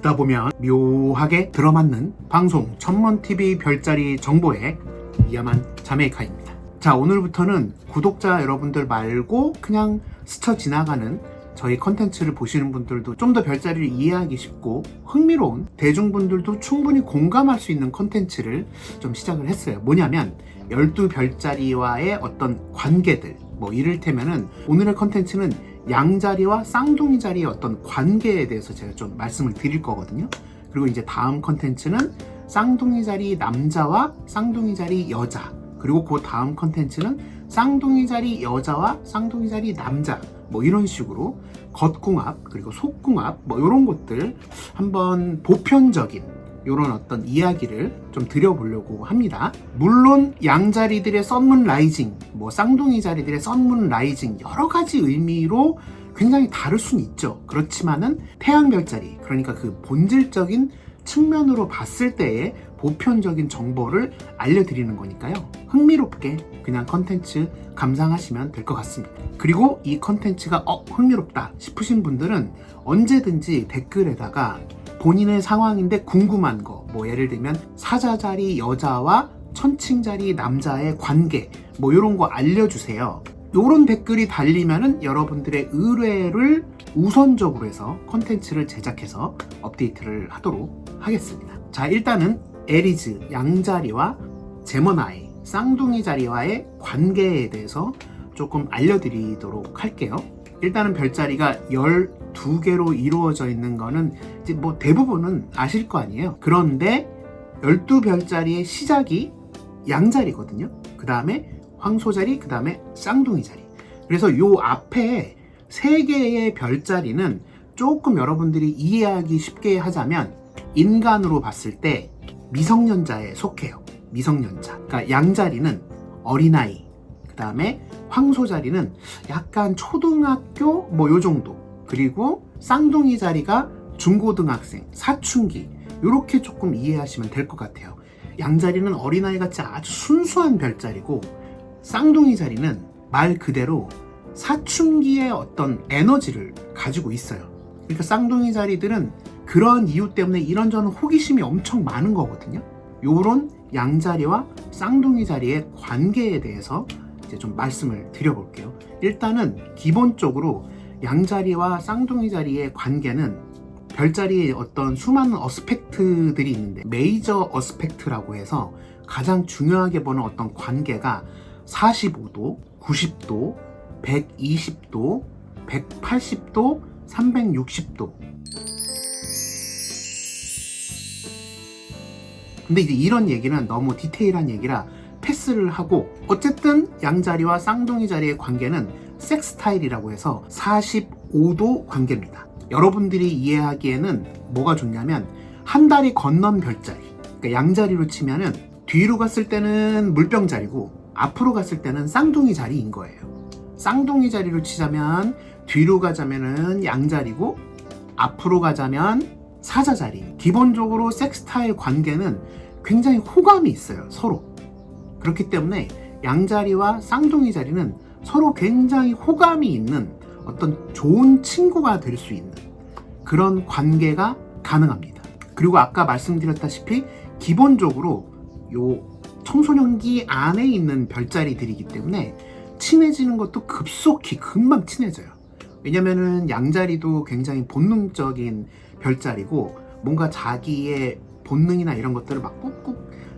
듣다 보면 묘하게 들어맞는 방송 천문TV 별자리 정보의 위험한 자메이카입니다. 자, 오늘부터는 구독자 여러분들 말고 그냥 스쳐 지나가는 저희 컨텐츠를 보시는 분들도 좀 더 별자리를 이해하기 쉽고 흥미로운 대중분들도 충분히 공감할 수 있는 컨텐츠를 좀 시작을 했어요. 뭐냐면 12별자리와의 어떤 관계들, 뭐 이를테면은 오늘의 컨텐츠는 양자리와 쌍둥이 자리의 어떤 관계에 대해서 제가 좀 말씀을 드릴 거거든요. 그리고 이제 다음 컨텐츠는 쌍둥이 자리 남자와 쌍둥이 자리 여자, 그리고 그 다음 컨텐츠는 쌍둥이 자리 여자와 쌍둥이 자리 남자, 뭐 이런 식으로 겉궁합 그리고 속궁합 뭐 이런 것들 한번 보편적인 이런 어떤 이야기를 좀 드려보려고 합니다. 물론 양자리들의 썬문 라이징, 뭐 쌍둥이 자리들의 썬문 라이징 여러 가지 의미로 굉장히 다를 수는 있죠. 그렇지만은 태양별자리, 그러니까 그 본질적인 측면으로 봤을 때의 보편적인 정보를 알려드리는 거니까요. 흥미롭게 그냥 컨텐츠 감상하시면 될 것 같습니다. 그리고 이 컨텐츠가 흥미롭다 싶으신 분들은 언제든지 댓글에다가 본인의 상황인데 궁금한 거, 뭐 예를 들면 사자자리 여자와 천칭자리 남자의 관계, 뭐 이런 거 알려주세요. 요런 댓글이 달리면은 여러분들의 의뢰를 우선적으로 해서 컨텐츠를 제작해서 업데이트를 하도록 하겠습니다. 자, 일단은 에리즈 양자리와 제머나이 쌍둥이 자리와의 관계에 대해서 조금 알려드리도록 할게요. 일단은 별자리가 12개로 이루어져 있는 거는 이제 뭐 대부분은 아실 거 아니에요. 그런데 12별자리의 시작이 양자리거든요. 그 다음에 황소자리, 그 다음에 쌍둥이 자리. 그래서 요 앞에 3개의 별자리는 조금 여러분들이 이해하기 쉽게 하자면 인간으로 봤을 때 미성년자에 속해요. 미성년자. 그러니까 양자리는 어린아이, 그 다음에 황소자리는 약간 초등학교 뭐 요 정도, 그리고 쌍둥이 자리가 중고등학생, 사춘기, 요렇게 조금 이해하시면 될 것 같아요. 양자리는 어린아이 같이 아주 순수한 별자리고 쌍둥이 자리는 말 그대로 사춘기의 어떤 에너지를 가지고 있어요. 그러니까 쌍둥이 자리들은 그런 이유 때문에 이런저런 호기심이 엄청 많은 거거든요. 요런 양자리와 쌍둥이 자리의 관계에 대해서 이제 좀 말씀을 드려볼게요. 일단은 기본적으로 양자리와 쌍둥이 자리의 관계는 별자리의 어떤 수많은 어스펙트들이 있는데 메이저 어스펙트라고 해서 가장 중요하게 보는 어떤 관계가 45도, 90도, 120도, 180도, 360도. 근데 이제 이런 얘기는 너무 디테일한 얘기라 패스를 하고, 어쨌든 양자리와 쌍둥이 자리의 관계는 섹스타일이라고 해서 45도 관계입니다. 여러분들이 이해하기에는 뭐가 좋냐면 한 다리 건넌 별자리, 그러니까 양자리로 치면은 뒤로 갔을 때는 물병자리고 앞으로 갔을 때는 쌍둥이 자리인 거예요. 쌍둥이 자리로 치자면 뒤로 가자면은 양자리고 앞으로 가자면 사자자리. 기본적으로 섹스타일 관계는 굉장히 호감이 있어요, 서로. 그렇기 때문에 양자리와 쌍둥이 자리는 서로 굉장히 호감이 있는 어떤 좋은 친구가 될 수 있는 그런 관계가 가능합니다. 그리고 아까 말씀드렸다시피 기본적으로 요 청소년기 안에 있는 별자리들이기 때문에 친해지는 것도 급속히 금방 친해져요. 왜냐면은 양자리도 굉장히 본능적인 별자리고 뭔가 자기의 본능이나 이런 것들을 막 꾹꾹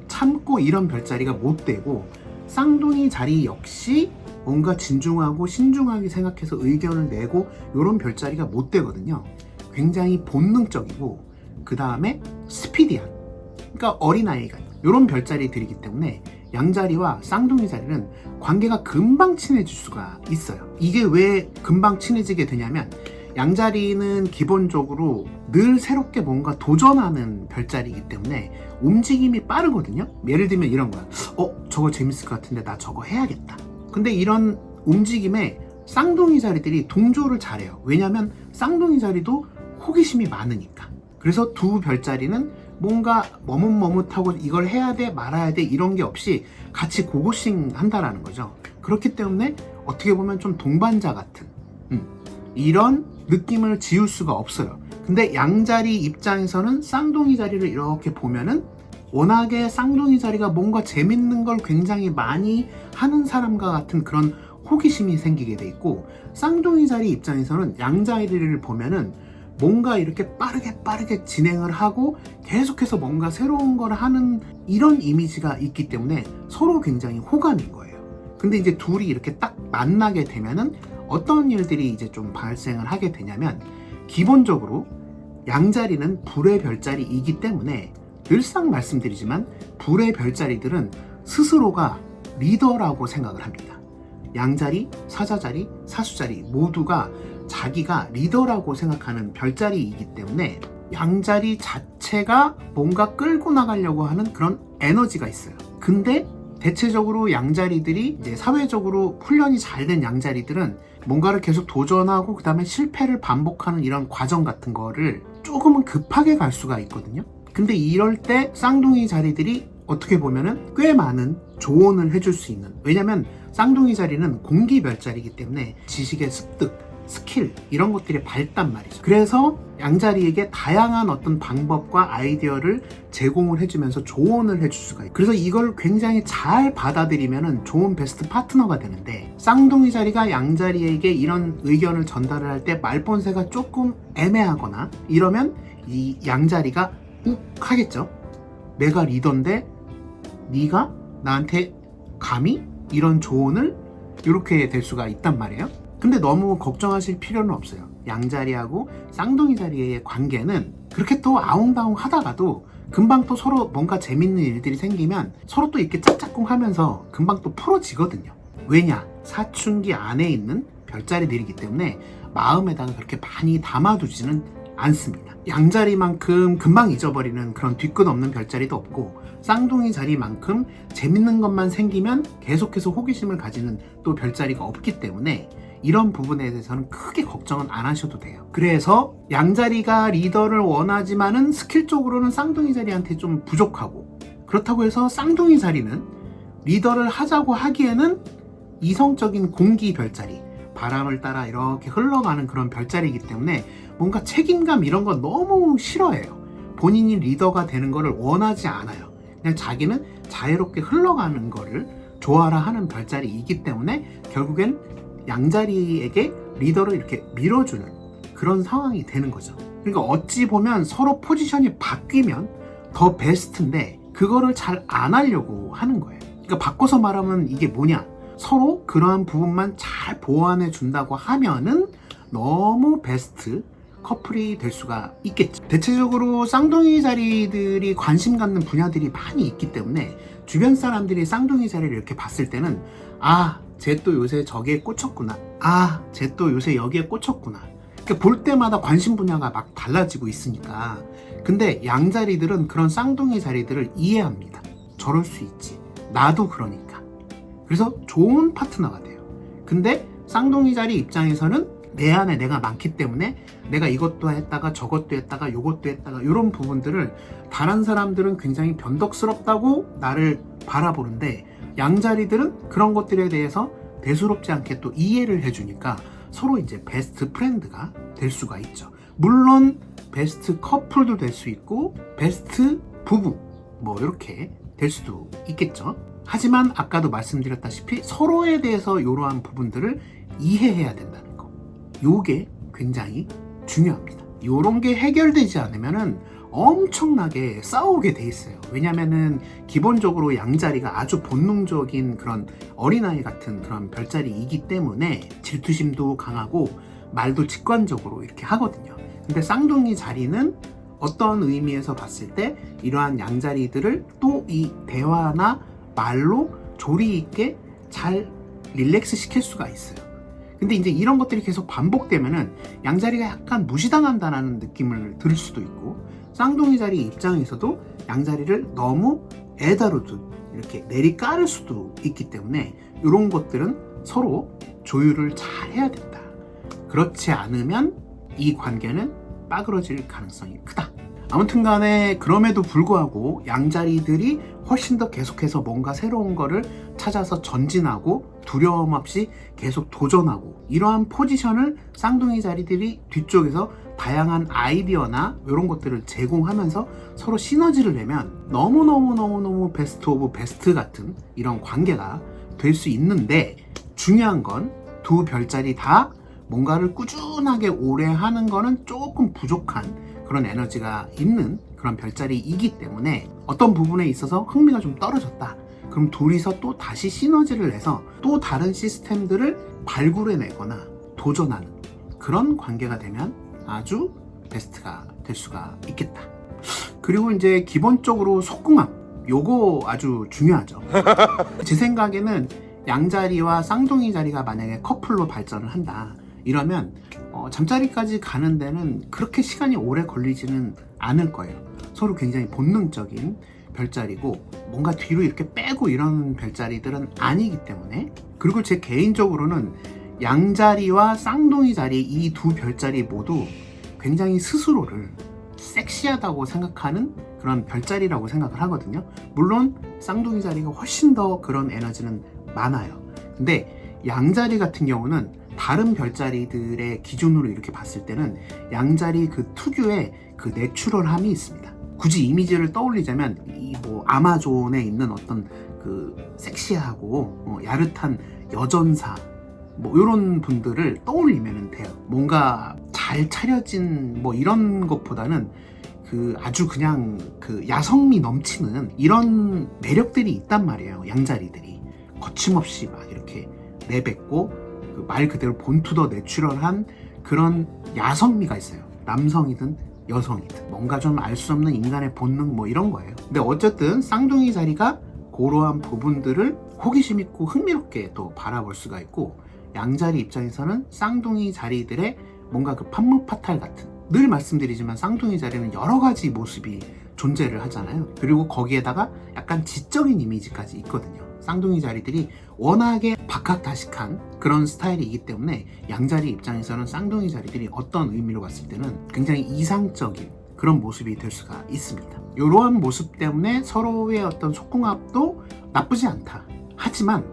참고 이런 별자리가 못 되고, 쌍둥이 자리 역시 뭔가 진중하고 신중하게 생각해서 의견을 내고 이런 별자리가 못 되거든요. 굉장히 본능적이고 그 다음에 스피디한, 그러니까 어린아이가 이런 별자리들이기 때문에 양자리와 쌍둥이 자리는 관계가 금방 친해질 수가 있어요. 이게 왜 금방 친해지게 되냐면 양자리는 기본적으로 늘 새롭게 뭔가 도전하는 별자리이기 때문에 움직임이 빠르거든요. 예를 들면 이런 거야. 저거 재밌을 것 같은데 나 저거 해야겠다. 근데 이런 움직임에 쌍둥이 자리들이 동조를 잘해요. 왜냐면 쌍둥이 자리도 호기심이 많으니까. 그래서 두 별자리는 뭔가 머뭇머뭇하고 이걸 해야 돼 말아야 돼 이런 게 없이 같이 고고싱 한다라는 거죠. 그렇기 때문에 어떻게 보면 좀 동반자 같은 이런 느낌을 지울 수가 없어요. 근데 양자리 입장에서는 쌍둥이 자리를 이렇게 보면은 워낙에 쌍둥이 자리가 뭔가 재밌는 걸 굉장히 많이 하는 사람과 같은 그런 호기심이 생기게 돼 있고, 쌍둥이 자리 입장에서는 양자리를 보면은 뭔가 이렇게 빠르게 진행을 하고 계속해서 뭔가 새로운 걸 하는 이런 이미지가 있기 때문에 서로 굉장히 호감인 거예요. 근데 이제 둘이 이렇게 딱 만나게 되면은 어떤 일들이 이제 좀 발생을 하게 되냐면, 기본적으로 양자리는 불의 별자리이기 때문에 늘상 말씀드리지만 불의 별자리들은 스스로가 리더라고 생각을 합니다. 양자리, 사자자리, 사수자리 모두가 자기가 리더라고 생각하는 별자리이기 때문에 양자리 자체가 뭔가 끌고 나가려고 하는 그런 에너지가 있어요. 근데 대체적으로 양자리들이 이제 사회적으로 훈련이 잘 된 양자리들은 뭔가를 계속 도전하고 그 다음에 실패를 반복하는 이런 과정 같은 거를 조금은 급하게 갈 수가 있거든요. 근데 이럴 때 쌍둥이 자리들이 어떻게 보면은 꽤 많은 조언을 해줄 수 있는, 왜냐면 쌍둥이 자리는 공기 별자리이기 때문에 지식의 습득, 스킬 이런 것들이 밝단 말이죠. 그래서 양자리에게 다양한 어떤 방법과 아이디어를 제공을 해주면서 조언을 해줄 수가 있어요. 그래서 이걸 굉장히 잘 받아들이면 좋은 베스트 파트너가 되는데, 쌍둥이 자리가 양자리에게 이런 의견을 전달을 할 때 말본세가 조금 애매하거나 이러면 이 양자리가 욱 하겠죠. 내가 리더인데 네가 나한테 감히 이런 조언을, 이렇게 될 수가 있단 말이에요. 근데 너무 걱정하실 필요는 없어요. 양자리하고 쌍둥이 자리의 관계는 그렇게 또 아웅다웅 하다가도 금방 또 서로 뭔가 재밌는 일들이 생기면 서로 또 이렇게 짝짝꿍 하면서 금방 또 풀어지거든요. 왜냐? 사춘기 안에 있는 별자리들이기 때문에 마음에다가 그렇게 많이 담아두지는 않습니다. 양자리만큼 금방 잊어버리는 그런 뒤끝 없는 별자리도 없고, 쌍둥이 자리만큼 재밌는 것만 생기면 계속해서 호기심을 가지는 또 별자리가 없기 때문에 이런 부분에 대해서는 크게 걱정은 안 하셔도 돼요. 그래서 양자리가 리더를 원하지만은 스킬적으로는 쌍둥이 자리한테 좀 부족하고, 그렇다고 해서 쌍둥이 자리는 리더를 하자고 하기에는 이성적인 공기 별자리, 바람을 따라 이렇게 흘러가는 그런 별자리이기 때문에 뭔가 책임감 이런 거 너무 싫어해요. 본인이 리더가 되는 거를 원하지 않아요. 그냥 자기는 자유롭게 흘러가는 거를 좋아라 하는 별자리이기 때문에 결국엔 양자리에게 리더를 이렇게 밀어주는 그런 상황이 되는 거죠. 그러니까 어찌 보면 서로 포지션이 바뀌면 더 베스트인데 그거를 잘 안 하려고 하는 거예요. 그러니까 바꿔서 말하면 이게 뭐냐, 서로 그러한 부분만 잘 보완해 준다고 하면은 너무 베스트 커플이 될 수가 있겠죠. 대체적으로 쌍둥이 자리들이 관심 갖는 분야들이 많이 있기 때문에 주변 사람들이 쌍둥이 자리를 이렇게 봤을 때는 쟤 또 요새 저기에 꽂혔구나, 쟤 또 요새 여기에 꽂혔구나, 그러니까 볼 때마다 관심 분야가 막 달라지고 있으니까. 근데 양자리들은 그런 쌍둥이 자리들을 이해합니다. 저럴 수 있지, 나도 그러니까. 그래서 좋은 파트너가 돼요. 근데 쌍둥이 자리 입장에서는 내 안에 내가 많기 때문에 내가 이것도 했다가 저것도 했다가 요것도 했다가 이런 부분들을 다른 사람들은 굉장히 변덕스럽다고 나를 바라보는데, 양자리들은 그런 것들에 대해서 대수롭지 않게 또 이해를 해주니까 서로 이제 베스트 프렌드가 될 수가 있죠. 물론 베스트 커플도 될 수 있고 베스트 부부 뭐 이렇게 될 수도 있겠죠. 하지만 아까도 말씀드렸다시피 서로에 대해서 이러한 부분들을 이해해야 된다는 거, 요게 굉장히 중요합니다. 요런 게 해결되지 않으면은 엄청나게 싸우게 돼 있어요. 왜냐면은 기본적으로 양자리가 아주 본능적인 그런 어린아이 같은 그런 별자리이기 때문에 질투심도 강하고 말도 직관적으로 이렇게 하거든요. 근데 쌍둥이 자리는 어떤 의미에서 봤을 때 이러한 양자리들을 또 이 대화나 말로 조리 있게 잘 릴렉스 시킬 수가 있어요. 근데 이제 이런 것들이 계속 반복되면은 양자리가 약간 무시당한다는 느낌을 들을 수도 있고, 쌍둥이 자리 입장에서도 양자리를 너무 애다루듯 이렇게 내리깔을 수도 있기 때문에 이런 것들은 서로 조율을 잘 해야 된다. 그렇지 않으면 이 관계는 빠그러질 가능성이 크다. 아무튼 간에 그럼에도 불구하고 양자리들이 훨씬 더 계속해서 뭔가 새로운 거를 찾아서 전진하고 두려움 없이 계속 도전하고, 이러한 포지션을 쌍둥이 자리들이 뒤쪽에서 다양한 아이디어나 이런 것들을 제공하면서 서로 시너지를 내면 너무너무 베스트 오브 베스트 같은 이런 관계가 될 수 있는데, 중요한 건 두 별자리 다 뭔가를 꾸준하게 오래 하는 거는 조금 부족한 그런 에너지가 있는 그런 별자리이기 때문에 어떤 부분에 있어서 흥미가 좀 떨어졌다. 그럼 둘이서 또 다시 시너지를 내서 또 다른 시스템들을 발굴해내거나 도전하는 그런 관계가 되면 아주 베스트가 될 수가 있겠다. 그리고 이제 기본적으로 속궁합, 요거 아주 중요하죠. 제 생각에는 양자리와 쌍둥이 자리가 만약에 커플로 발전을 한다 이러면 잠자리까지 가는 데는 그렇게 시간이 오래 걸리지는 않을 거예요. 서로 굉장히 본능적인 별자리고 뭔가 뒤로 이렇게 빼고 이런 별자리들은 아니기 때문에. 그리고 제 개인적으로는 양자리와 쌍둥이 자리 이 두 별자리 모두 굉장히 스스로를 섹시하다고 생각하는 그런 별자리라고 생각을 하거든요. 물론 쌍둥이 자리가 훨씬 더 그런 에너지는 많아요. 근데 양자리 같은 경우는 다른 별자리들의 기준으로 이렇게 봤을 때는 양자리 그 특유의 그 내추럴함이 있습니다. 굳이 이미지를 떠올리자면 이 뭐 아마존에 있는 어떤 그 섹시하고 야릇한 여전사 뭐 이런 분들을 떠올리면 돼요. 뭔가 잘 차려진 뭐 이런 것보다는 그 아주 그냥 그 야성미 넘치는 이런 매력들이 있단 말이에요. 양자리들이 거침없이 막 이렇게 내뱉고 그 말 그대로 본투 더 내추럴한 그런 야성미가 있어요. 남성이든 여성이든 뭔가 좀 알 수 없는 인간의 본능 뭐 이런 거예요. 근데 어쨌든 쌍둥이 자리가 그러한 부분들을 호기심 있고 흥미롭게 또 바라볼 수가 있고, 양자리 입장에서는 쌍둥이 자리들의 뭔가 그 판무파탈 같은, 늘 말씀드리지만 쌍둥이 자리는 여러 가지 모습이 존재를 하잖아요. 그리고 거기에다가 약간 지적인 이미지까지 있거든요. 쌍둥이 자리들이 워낙에 박학다식한 그런 스타일이기 때문에 양자리 입장에서는 쌍둥이 자리들이 어떤 의미로 봤을 때는 굉장히 이상적인 그런 모습이 될 수가 있습니다. 이러한 모습 때문에 서로의 어떤 속궁합도 나쁘지 않다. 하지만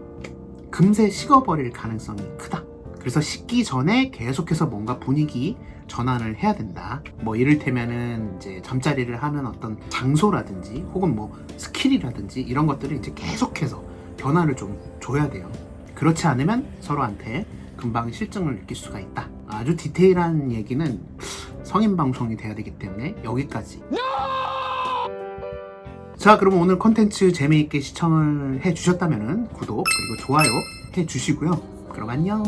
금세 식어버릴 가능성이 크다. 그래서 식기 전에 계속해서 뭔가 분위기 전환을 해야 된다. 뭐 이를테면은 이제 잠자리를 하는 어떤 장소라든지 혹은 뭐 스킬이라든지 이런 것들을 이제 계속해서 변화를 좀 줘야 돼요. 그렇지 않으면 서로한테 금방 실증을 느낄 수가 있다. 아주 디테일한 얘기는 성인 방송이 돼야 되기 때문에 여기까지. 자, 그럼 오늘 컨텐츠 재미있게 시청을 해주셨다면 구독 그리고 좋아요 해주시고요. 그럼 안녕.